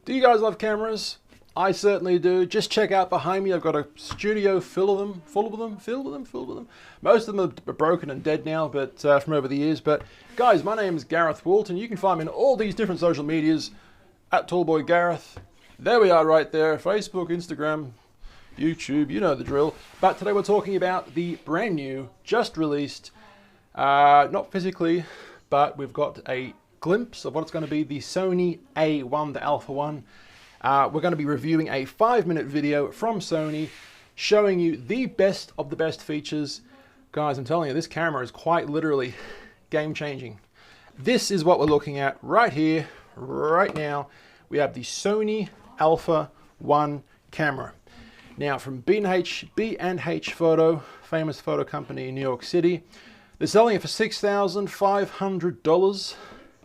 Do you guys love cameras? I certainly do. Just check out behind me. I've got a studio full of them. Most of them are broken and dead now, but from over the years. But guys, my name is Gareth Walton. You can find me in all these different social medias at Tallboy Gareth. There we are right there. Facebook, Instagram, YouTube, you know the drill. But today we're talking about the brand new, just released, not physically, but we've got a glimpse of what it's going to be, the Sony A1, the Alpha 1. We're going to be reviewing a 5-minute video from Sony showing you the best of the best features. Guys, I'm telling you, this camera is quite literally game-changing. This is what we're looking at right here, right now. We have the Sony Alpha 1 camera. Now, from B&H Photo, famous photo company in New York City, they're selling it for $6,500.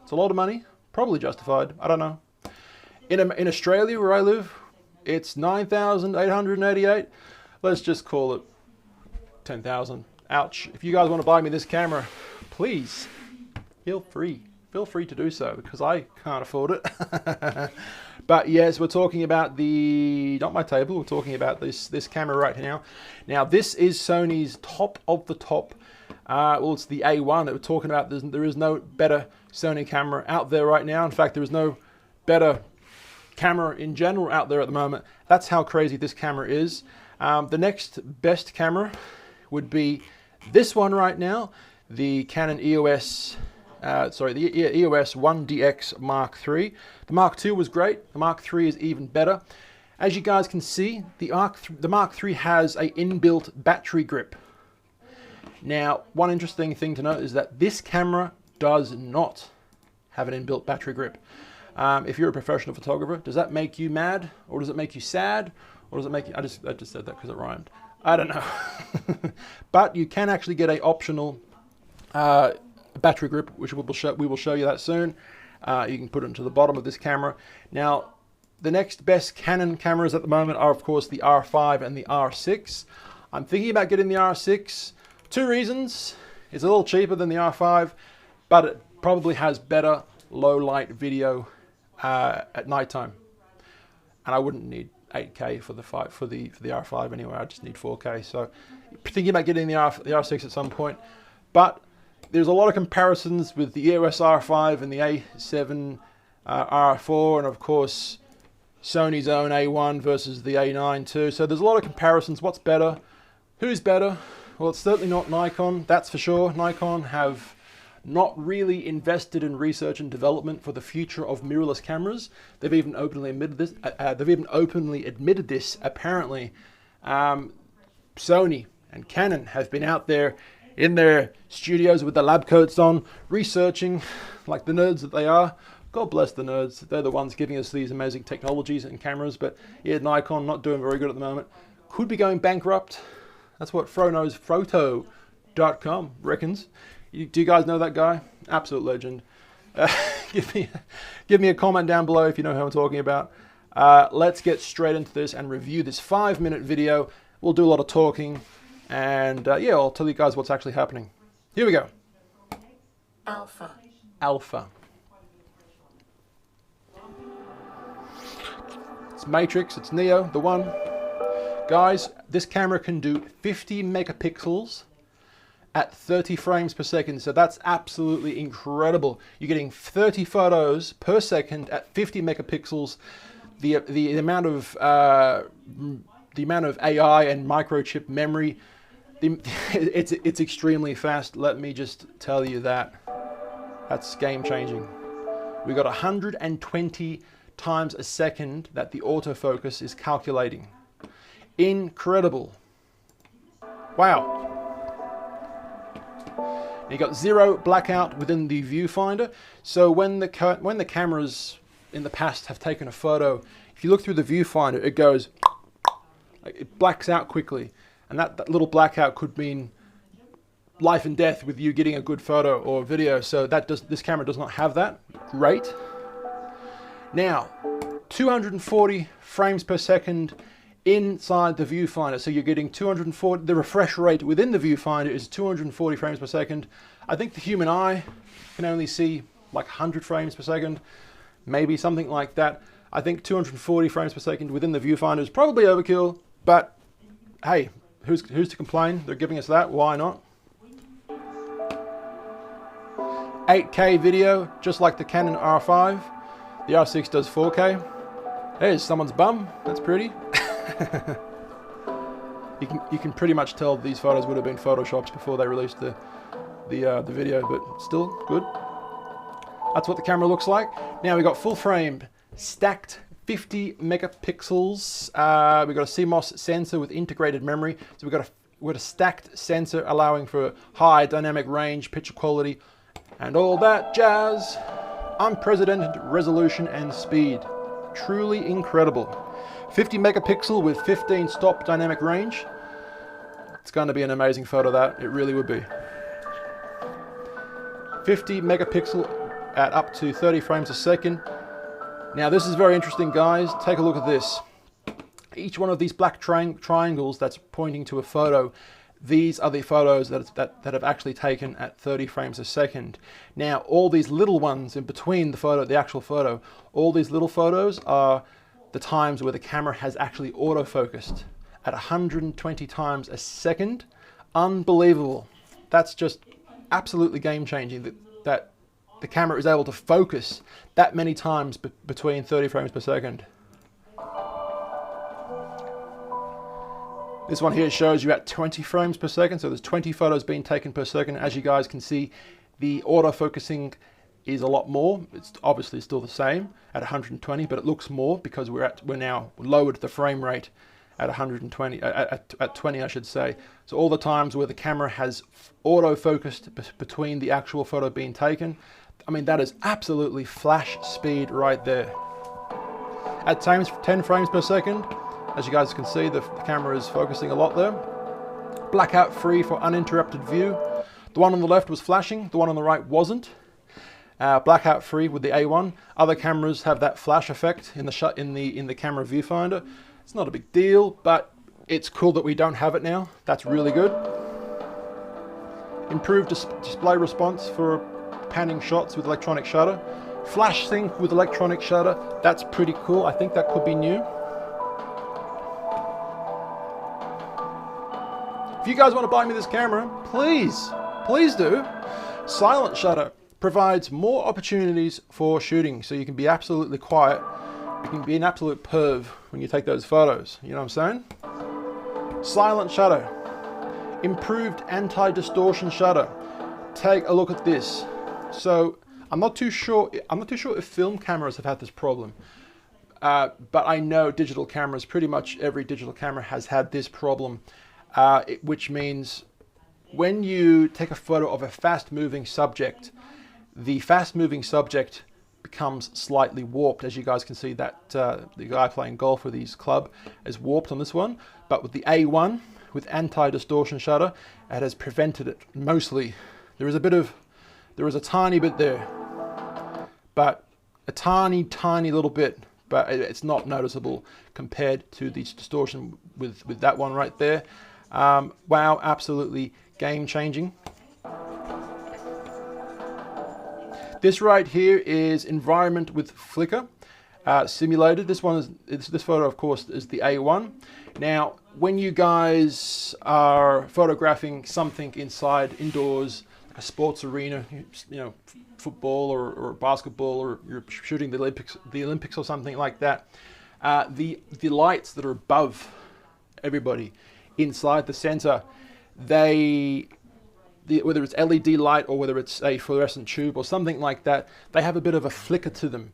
It's a lot of money, probably justified, I don't know. In Australia, where I live, it's $9,888. Let's just call it $10,000. Ouch. If you guys want to buy me this camera, please, feel free to do so, because I can't afford it. But yes, we're talking about not my table, we're talking about this camera right now. Now, this is Sony's top of the top. Well, it's the A1 that we're talking about. There is no better Sony camera out there right now. In fact, there is no better camera in general out there at the moment. That's how crazy this camera is. The next best camera would be this one right now, the Canon EOS, the EOS 1DX Mark III. The Mark II was great. The Mark III is even better. As you guys can see, the Mark III has a inbuilt battery grip. Now, one interesting thing to note is that this camera does not have an inbuilt battery grip. If you're a professional photographer, does that make you mad, or does it make you sad, or does it make you... I just said that because it rhymed. I don't know. But you can actually get a optional battery grip, which we will show you that soon. You can put it into the bottom of this camera. Now, the next best Canon cameras at the moment are, of course, the R5 and the R6. I'm thinking about getting the R6. Two reasons. It's a little cheaper than the R5, but it probably has better low light video at nighttime. And I wouldn't need 8K for the R5 anyway. I just need 4K. So thinking about getting the R6 at some point. But there's a lot of comparisons with the EOS R5 and the A7 R4, and of course Sony's own A1 versus the A9 too. So there's a lot of comparisons. What's better? Who's better? Well, it's certainly not Nikon, that's for sure. Nikon have not really invested in research and development for the future of mirrorless cameras. They've even openly admitted this. Apparently, Sony and Canon have been out there in their studios with the lab coats on, researching like the nerds that they are. God bless the nerds. They're the ones giving us these amazing technologies and cameras. But yeah, Nikon not doing very good at the moment. Could be going bankrupt. That's what Photo.com reckons. Do you guys know that guy? Absolute legend. Give me a comment down below if you know who I'm talking about. Let's get straight into this and review this 5-minute video. We'll do a lot of talking, and yeah, I'll tell you guys what's actually happening. Here we go. Alpha. It's Matrix, it's Neo, the one. Guys, this camera can do 50 megapixels at 30 frames per second, so that's absolutely incredible. You're getting 30 photos per second at 50 megapixels. The amount of AI and microchip memory, it's extremely fast. Let me just tell you that. That's game changing. We got 120 times a second that the autofocus is calculating. Incredible. Wow. You got zero blackout within the viewfinder. So when the cameras in the past have taken a photo, if you look through the viewfinder, it goes, it blacks out quickly. And that little blackout could mean life and death with you getting a good photo or video. So this camera does not have that. Great. Now, 240 frames per second inside the viewfinder. So you're getting 240, the refresh rate within the viewfinder is 240 frames per second. I think the human eye can only see like 100 frames per second, maybe something like that. I think 240 frames per second within the viewfinder is probably overkill, but hey, who's to complain? They're giving us that, why not? 8K video, just like the Canon R5. The R6 does 4K. There's someone's bum, that's pretty. You can pretty much tell these photos would have been photoshopped before they released the video, but still good. That's what the camera looks like. Now we've got full frame, stacked 50 megapixels. We've got a CMOS sensor with integrated memory. So we've got a stacked sensor allowing for high dynamic range, picture quality, and all that jazz. Unprecedented resolution and speed. Truly incredible. 50 megapixel with 15 stop dynamic range. It's going to be an amazing photo, that. It really would be. 50 megapixel at up to 30 frames a second. Now this is very interesting, guys. Take a look at this. Each one of these black triangles that's pointing to a photo, these are the photos that have actually taken at 30 frames a second. Now all these little ones in between the actual photo, all these little photos are the times where the camera has actually autofocused at 120 times a second. Unbelievable. That's just absolutely game-changing that the camera is able to focus that many times between 30 frames per second. This one here shows you at 20 frames per second, so there's 20 photos being taken per second. As you guys can see, the autofocusing is a lot more. It's obviously still the same at 120, but it looks more because we're now lowered the frame rate at 120, at 20, I should say. So all the times where the camera has auto-focused between the actual photo being taken, I mean, that is absolutely flash speed right there. At 10 frames per second, as you guys can see, the camera is focusing a lot there. Blackout free for uninterrupted view. The one on the left was flashing, the one on the right wasn't. Blackout free with the A1. Other cameras have that flash effect in the camera viewfinder. It's not a big deal, but it's cool that we don't have it now. That's really good. Improved display response for panning shots with electronic shutter. Flash sync with electronic shutter. That's pretty cool. I think that could be new. If you guys want to buy me this camera, please do. Silent shutter provides more opportunities for shooting, so you can be absolutely quiet. You can be an absolute perv when you take those photos. You know what I'm saying? Silent shutter. Improved anti-distortion shutter. Take a look at this. So I'm not too sure if film cameras have had this problem, but I know digital cameras, pretty much every digital camera has had this problem, which means when you take a photo of a fast-moving subject, the fast-moving subject becomes slightly warped. As you guys can see, that the guy playing golf with his club is warped on this one, but with the A1 with anti-distortion shutter, it has prevented it mostly. There is a tiny bit there, but a tiny little bit, but it's not noticeable compared to the distortion with that one right there. Wow, absolutely game-changing. This right here is environment with flicker simulated. This photo, of course, is the A1. Now, when you guys are photographing something indoors, like a sports arena, you know, football or basketball, or you're shooting the Olympics or something like that, the lights that are above everybody inside the center, whether it's LED light or whether it's a fluorescent tube or something like that, they have a bit of a flicker to them.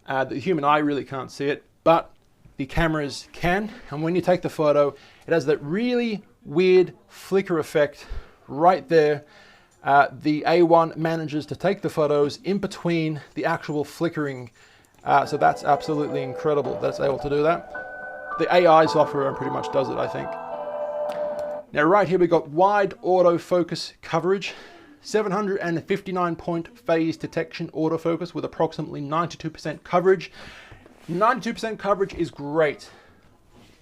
The human eye really can't see it, but the cameras can. And when you take the photo, it has that really weird flicker effect right there. The A1 manages to take the photos in between the actual flickering. So that's absolutely incredible that's able to do that. The AI software pretty much does it, I think. Now right here we've got wide autofocus coverage, 759 point phase detection autofocus with approximately 92% coverage. 92% coverage is great,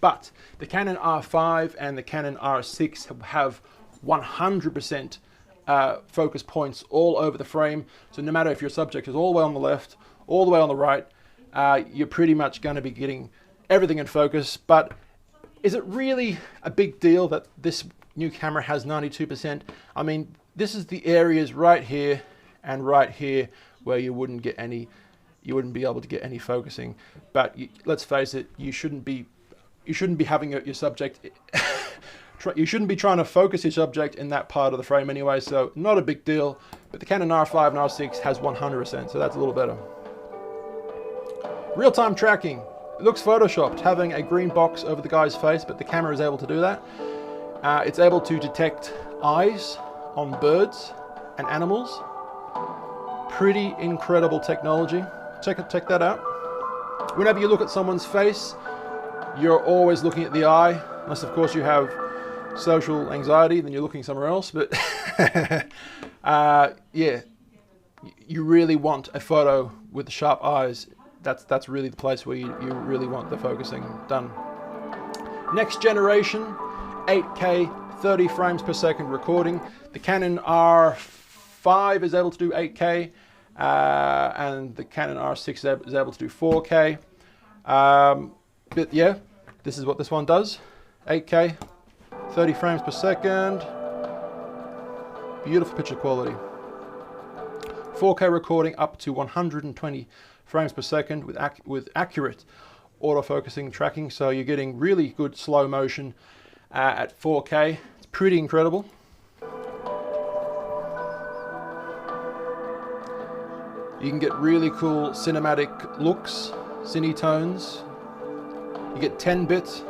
but the Canon R5 and the Canon R6 have 100% focus points all over the frame. So no matter if your subject is all the way on the left, all the way on the right, you're pretty much going to be getting everything in focus. But is it really a big deal that this new camera has 92%? I mean, this is the areas right here and right here where you wouldn't be able to get any focusing. But let's face it, you shouldn't be having your subject. You shouldn't be trying to focus your subject in that part of the frame anyway, so not a big deal. But the Canon R5 and R6 has 100%, so that's a little better. Real-time tracking. It looks photoshopped, having a green box over the guy's face, but the camera is able to do that. It's able to detect eyes on birds and animals. Pretty incredible technology. Check that out. Whenever you look at someone's face, you're always looking at the eye, unless of course you have social anxiety, then you're looking somewhere else. But yeah, you really want a photo with the sharp eyes. That's really the place where you really want the focusing done. Next generation 8K 30 frames per second recording. The Canon R5 is able to do 8K and the Canon R6 is able to do 4K. But yeah, this is what this one does. 8K 30 frames per second. Beautiful picture quality. 4K recording up to 120 frames per second with accurate autofocusing tracking, so you're getting really good slow motion at 4K. It's pretty incredible. You can get really cool cinematic looks, cine tones. You get 10 bits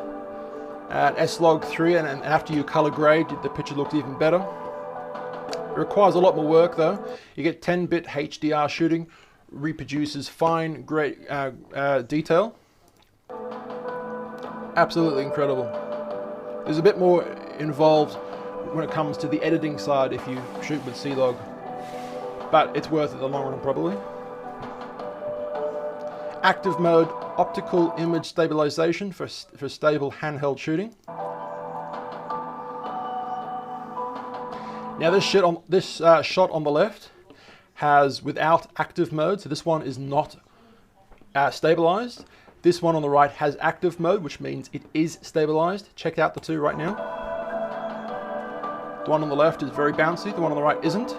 at S-Log3, and after you color grade, the picture looks even better. It requires a lot more work though. You get 10-bit HDR shooting, reproduces fine, great detail. Absolutely incredible. There's a bit more involved when it comes to the editing side if you shoot with C-Log, but it's worth it in the long run probably. Active mode, optical image stabilization for stable handheld shooting. Now this shot on the left has without active mode, so this one is not stabilized. This one on the right has active mode, which means it is stabilized. Check out the two right now. The one on the left is very bouncy, the one on the right isn't.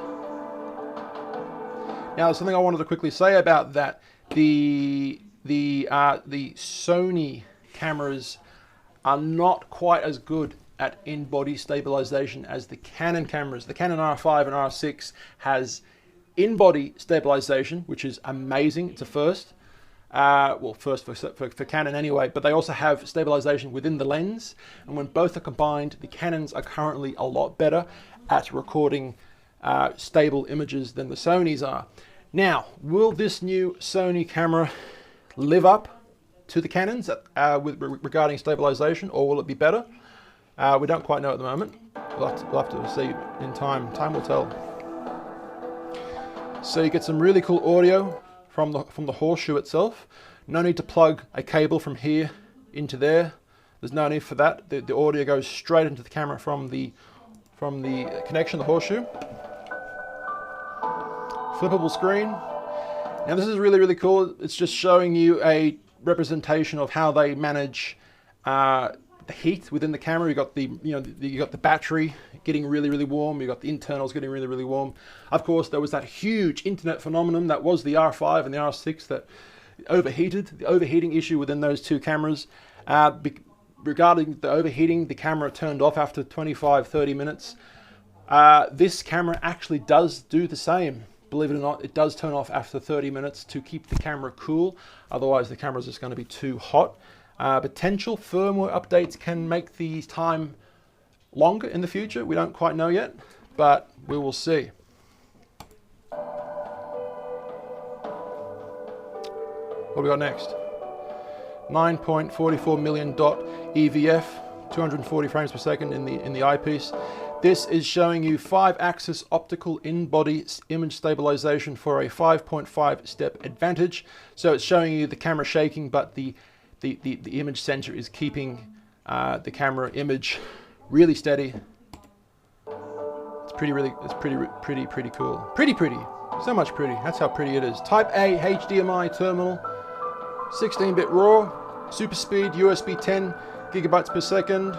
Now there's something I wanted to quickly say about that. The Sony cameras are not quite as good at in-body stabilization as the Canon cameras. The Canon R5 and R6 has in-body stabilization, which is amazing. It's a first. Well, first for Canon anyway, but they also have stabilization within the lens. And when both are combined, the Canons are currently a lot better at recording stable images than the Sonys are. Now, will this new Sony camera live up to the Canons regarding stabilization, or will it be better? We don't quite know at the moment. We'll have to see in time. Time will tell. So you get some really cool audio from the horseshoe itself. No need to plug a cable from here into there. There's no need for that. The audio goes straight into the camera from the connection, the horseshoe. Flippable screen. Now this is really, really cool. It's just showing you a representation of how they manage the heat within the camera. You got you got the battery getting really, really warm. You got the internals getting really, really warm. Of course, there was that huge internet phenomenon that was the R5 and the R6 that overheated. The overheating issue within those two cameras. Regarding the overheating, the camera turned off after 25-30 minutes. This camera actually does do the same. Believe it or not, it does turn off after 30 minutes to keep the camera cool. Otherwise, the camera is just going to be too hot. Potential firmware updates can make the time longer in the future. We don't quite know yet, but we will see. What do we got next? 9.44 million dot EVF, 240 frames per second in the eyepiece. This is showing you 5-axis optical in-body image stabilization for a 5.5 step advantage. So it's showing you the camera shaking, but the image sensor is keeping the camera image really steady. It's pretty cool. Pretty. So much pretty. That's how pretty it is. Type A HDMI terminal. 16-bit RAW, super speed, USB 10 gigabytes per second.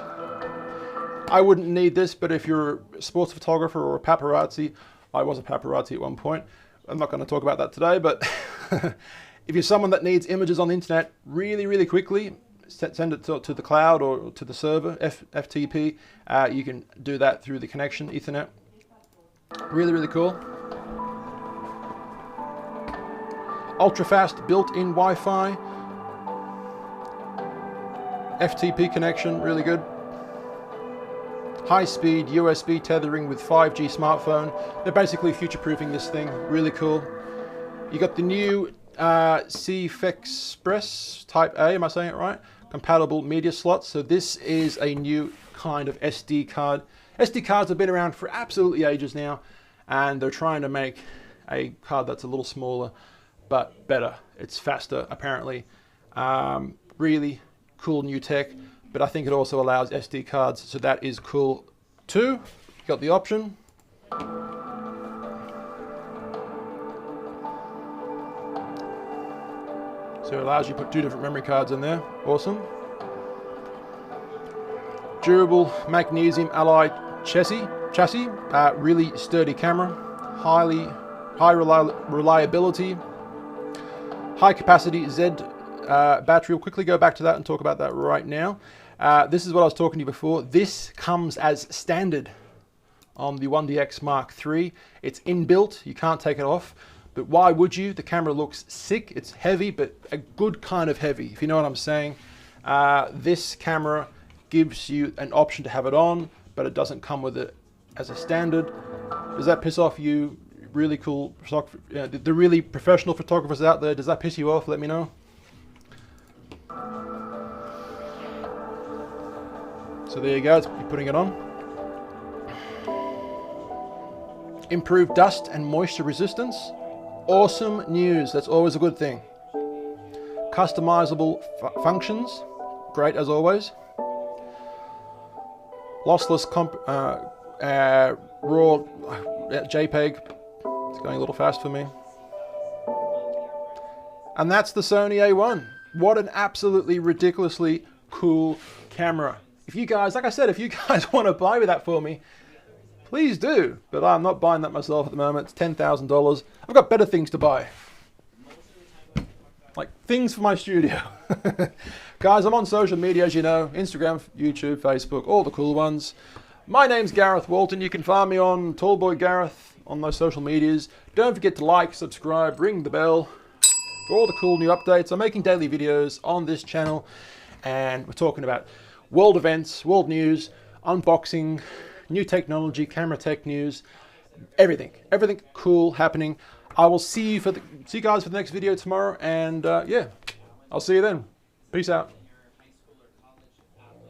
I wouldn't need this, but if you're a sports photographer or a paparazzi, I was a paparazzi at one point. I'm not going to talk about that today, but if you're someone that needs images on the internet really, really quickly, send it to the cloud or to the server, FTP. You can do that through the connection, Ethernet. Really, really cool. Ultra fast built-in Wi-Fi. FTP connection, really good. High-speed USB tethering with 5G smartphone. They're basically future-proofing this thing. Really cool. You got the new CFexpress Type A, am I saying it right? Compatible media slots. So this is a new kind of SD card. SD cards have been around for absolutely ages now, and they're trying to make a card that's a little smaller, but better. It's faster, apparently. Really cool new tech. But I think it also allows SD cards, so that is cool too. You got the option. So it allows you to put 2 different memory cards in there. Awesome. Durable magnesium alloy chassis. Really sturdy camera. High reliability. High capacity Z battery. We'll quickly go back to that and talk about that right now. This is what I was talking to you before. This comes as standard on the 1DX Mark III. It's inbuilt, you can't take it off. But why would you? The camera looks sick. It's heavy, but a good kind of heavy, if you know what I'm saying. This camera gives you an option to have it on, but it doesn't come with it as a standard. Does that piss off you really cool, the really professional photographers out there? Does that piss you off? Let me know. So there you go, you're putting it on. Improved dust and moisture resistance. Awesome news, that's always a good thing. Customizable functions, great as always. Lossless raw JPEG, it's going a little fast for me. And that's the Sony A1. What an absolutely ridiculously cool camera. If you guys, like I said, if you guys want to buy that for me, please do. But I'm not buying that myself at the moment. It's $10,000. I've got better things to buy. Like things for my studio. Guys, I'm on social media, as you know. Instagram, YouTube, Facebook, all the cool ones. My name's Gareth Walton. You can find me on Tallboy Gareth on those social medias. Don't forget to like, subscribe, ring the bell for all the cool new updates. I'm making daily videos on this channel, and we're talking about world events, world news, unboxing, new technology, camera tech news, everything cool happening. I will see you guys for the next video tomorrow, and yeah, I'll see you then. Peace out.